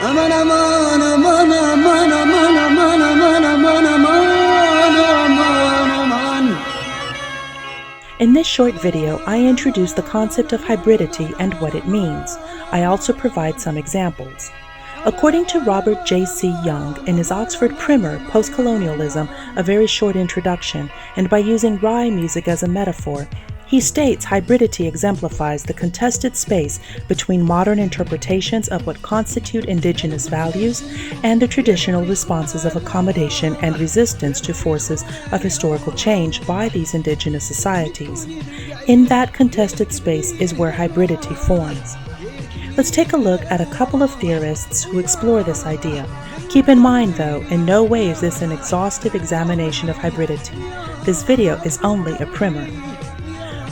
Aman aman aman aman aman aman aman aman aman aman aman. In this short video, I introduce the concept of hybridity and what it means. I also provide some examples. According to Robert J.C. Young, in his Oxford primer, Postcolonialism, a very short introduction, and by using rye music as a metaphor, he states hybridity exemplifies the contested space between modern interpretations of what constitute indigenous values and the traditional responses of accommodation and resistance to forces of historical change by these indigenous societies. In that contested space is where hybridity forms. Let's take a look at a couple of theorists who explore this idea. Keep in mind, though, in no way is this an exhaustive examination of hybridity. This video is only a primer.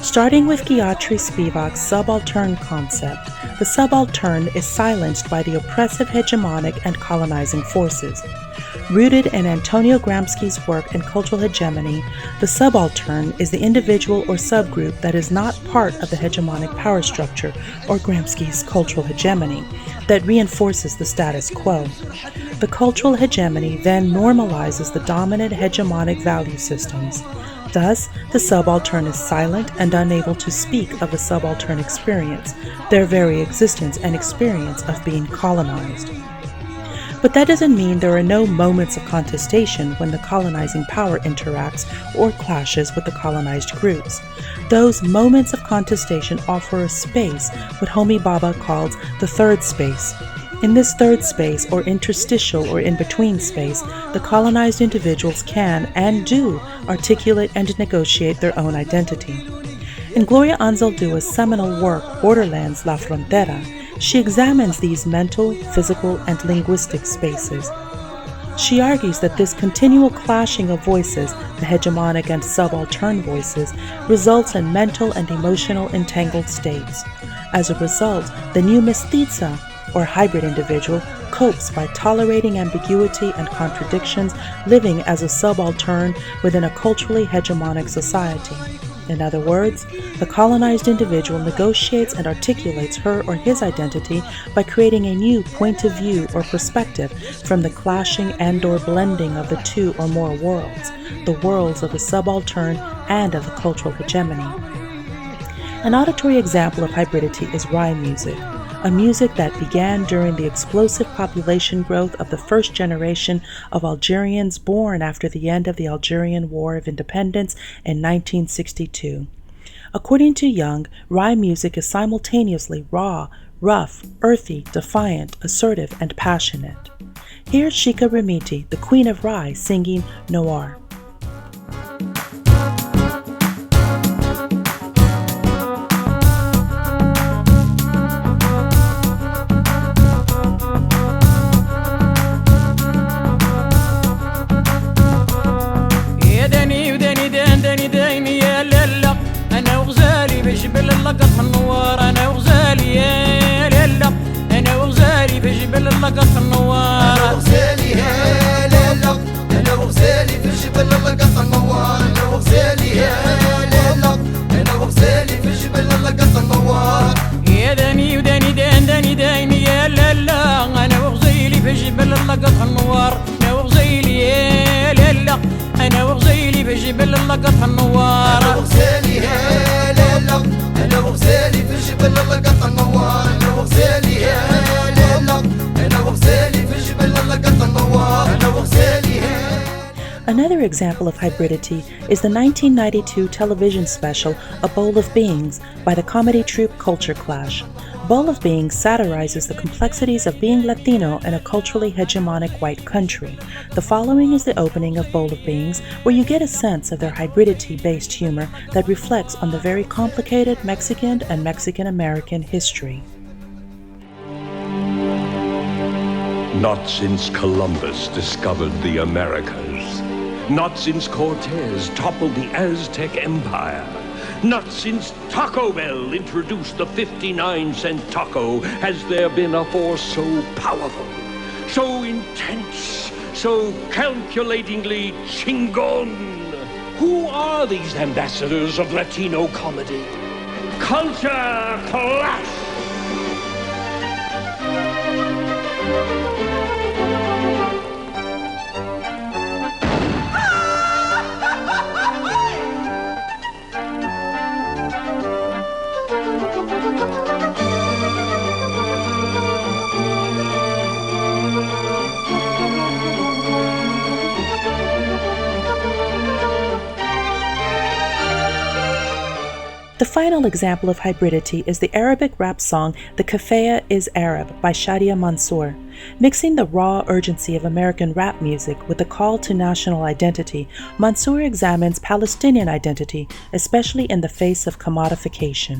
Starting with Gayatri Spivak's subaltern concept, the subaltern is silenced by the oppressive hegemonic and colonizing forces. Rooted in Antonio Gramsci's work in cultural hegemony, the subaltern is the individual or subgroup that is not part of the hegemonic power structure, or Gramsci's cultural hegemony, that reinforces the status quo. The cultural hegemony then normalizes the dominant hegemonic value systems. Thus, the subaltern is silent and unable to speak of the subaltern experience, their very existence and experience of being colonized. But that doesn't mean there are no moments of contestation when the colonizing power interacts or clashes with the colonized groups. Those moments of contestation offer a space, what Homi Bhabha calls the third space. In this third space, or interstitial or in-between space, the colonized individuals can and do articulate and negotiate their own identity. In Gloria Anzaldua's seminal work, Borderlands, La Frontera, she examines these mental, physical, and linguistic spaces. She argues that this continual clashing of voices, the hegemonic and subaltern voices, results in mental and emotional entangled states. As a result, the new mestiza, or hybrid individual, copes by tolerating ambiguity and contradictions, living as a subaltern within a culturally hegemonic society. In other words, the colonized individual negotiates and articulates her or his identity by creating a new point of view or perspective from the clashing and/or blending of the two or more worlds, the worlds of the subaltern and of the cultural hegemony. An auditory example of hybridity is rye music, a music that began during the explosive population growth of the first generation of Algerians born after the end of the Algerian War of Independence in 1962. According to Young, rye music is simultaneously raw, rough, earthy, defiant, assertive, and passionate. Here's Shika Remiti, the Queen of Rye, singing Noir. بجبل اللقط النوار انا وغزالي يا ليلة انا وغزالي بجبل اللقط النوار انا وغزالي يا ليلة انا وغزالي بجبل اللقط النوار انا وغزالي يا ليلة انا وغزالي بجبل اللقط النوار يا داني وداني داني داني يا ليلة انا وغزالي بجبل اللقط النوار انا وغزالي يا ليلة انا وغزالي بجبل اللقط النوار انا وغزالي يا ليلة انا وغزالي بجبل اللقط النوار انا وغزالي يا ليلة انا وغزالي بجبل اللقط النوار انا وغزالي Another example of hybridity is the 1992 television special A Bowl of Beings by the comedy troupe Culture Clash. Bowl of Beings satirizes the complexities of being Latino in a culturally hegemonic white country. The following is the opening of Bowl of Beings, where you get a sense of their hybridity-based humor that reflects on the very complicated Mexican and Mexican-American history. Not since Columbus discovered the Americas. Not since Cortez toppled the Aztec Empire. Not since Taco Bell introduced the 59-cent taco has there been a force so powerful, so intense, so calculatingly chingon. Who are these ambassadors of Latino comedy? Culture Clash! final example of hybridity is the Arabic rap song The Kafaya is Arab by Shadia Mansour. Mixing the raw urgency of American rap music with the call to national identity, Mansour examines Palestinian identity, especially in the face of commodification.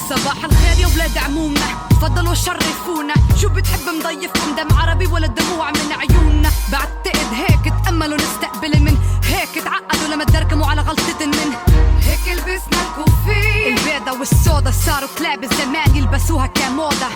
صباح الخير يا ولاد عمومنا، تفضلوا شرفونا. شو بتحب مضيفكم دم عربي ولا دموع من عيوننا؟ بعتقد هيك تأملوا نستقبل من هيك تعقدوا لما تدركموا على غلطة من هيك لبسنا الكوفي البيضة والسودا، صاروا كلاب الزمان يلبسوها كموضة.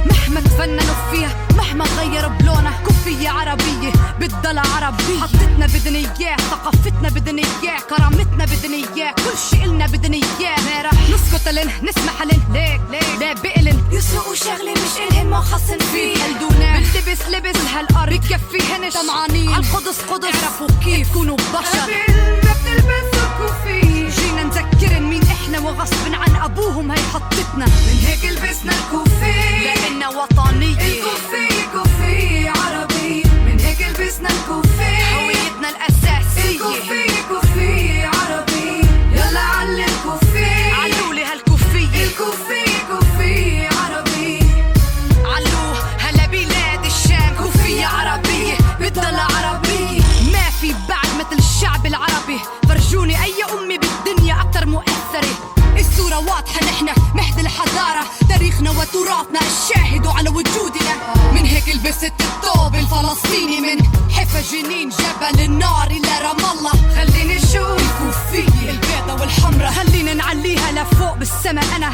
مهما تفننوا فيها مهما غيروا بلونها، كوفية عربية بتضل عربية. حطتنا بدنا اياه، ثقافتنا بدنا اياه، كرامتنا بدنا اياه، كل شي إلنا بدنا اياه. ما رح نسكت لن نسمح لن ليك لا بقلن يسرقوا شغلة مش إلهن ما خصن فيه. قلدونا بنلبس لبس هالأرض بكفيهنش طمعانين عالقدس قدس، اعرفوا كيف تكونوا بشر. ما بتلبسوا كوفي جينا نذكرن مين احنا وغصب عن ابوهم هي حطتنا. من هيك لبسنا الكوفي لأننا وطنية. الكوفي كوفي عربي، من هيك لبسنا الكوفي هويتنا الأساسية. الكوفي كوفي عربي، يلا علي الكوفي، علولي هالكوفية. الكوفي كوفي عربي، علوه هلا بلاد الشام. كوفية عربية بتضل عربية، ما في بعد مثل الشعب العربي. فرجوني أي أمي بالدنيا أكتر مؤثرة. الصورة واضحة، نحنا مهد الحضارة، تاريخنا وتراثنا الشاهد على وجودنا. من هيك لبست الثوب الفلسطيني، من حفا جنين جبل النار إلى رام الله. خليني نشوف الكوفية البيضة والحمرة، خلينا نعليها لفوق بالسما. أنا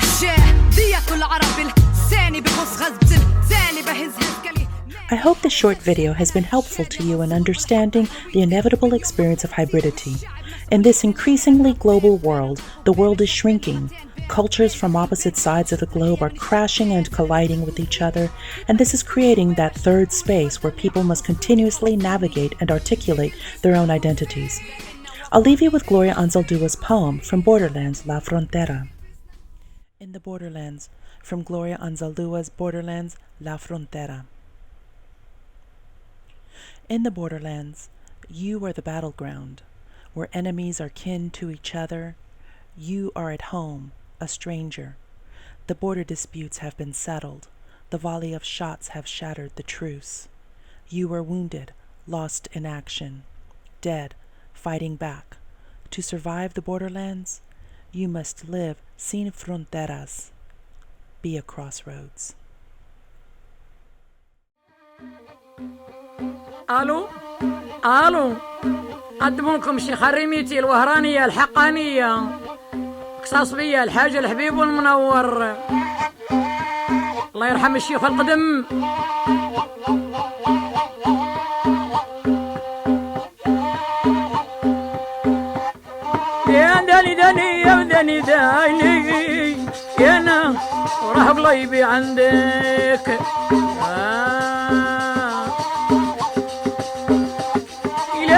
دية العرب الثاني بغص غزل ثاني بهز هالكلي. I hope this short video has been helpful to you in understanding the inevitable experience of hybridity. In this increasingly global world, the world is shrinking. Cultures from opposite sides of the globe are crashing and colliding with each other, and this is creating that third space where people must continuously navigate and articulate their own identities. I'll leave you with Gloria Anzaldua's poem from Borderlands, La Frontera. In the Borderlands, from Gloria Anzaldua's Borderlands, La Frontera. In the borderlands, you are the battleground, where enemies are kin to each other. You are at home, a stranger. The border disputes have been settled. The volley of shots have shattered the truce. You were wounded, lost in action, dead, fighting back. To survive the borderlands, you must live sin fronteras, be a crossroads. الو الو، قدموا لكم شي خريميتي الوهرانيه الحقانيه، قصاص بيا الحاج الحبيب والمنور، الله يرحم الشيخ القدم. يا داني داني يا داني داني يا انا وراه قليبي عندك.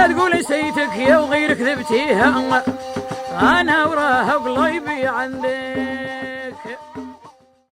تقول نسيتك يا وغيرك ذبتيها، انا وراه قليبي عندك.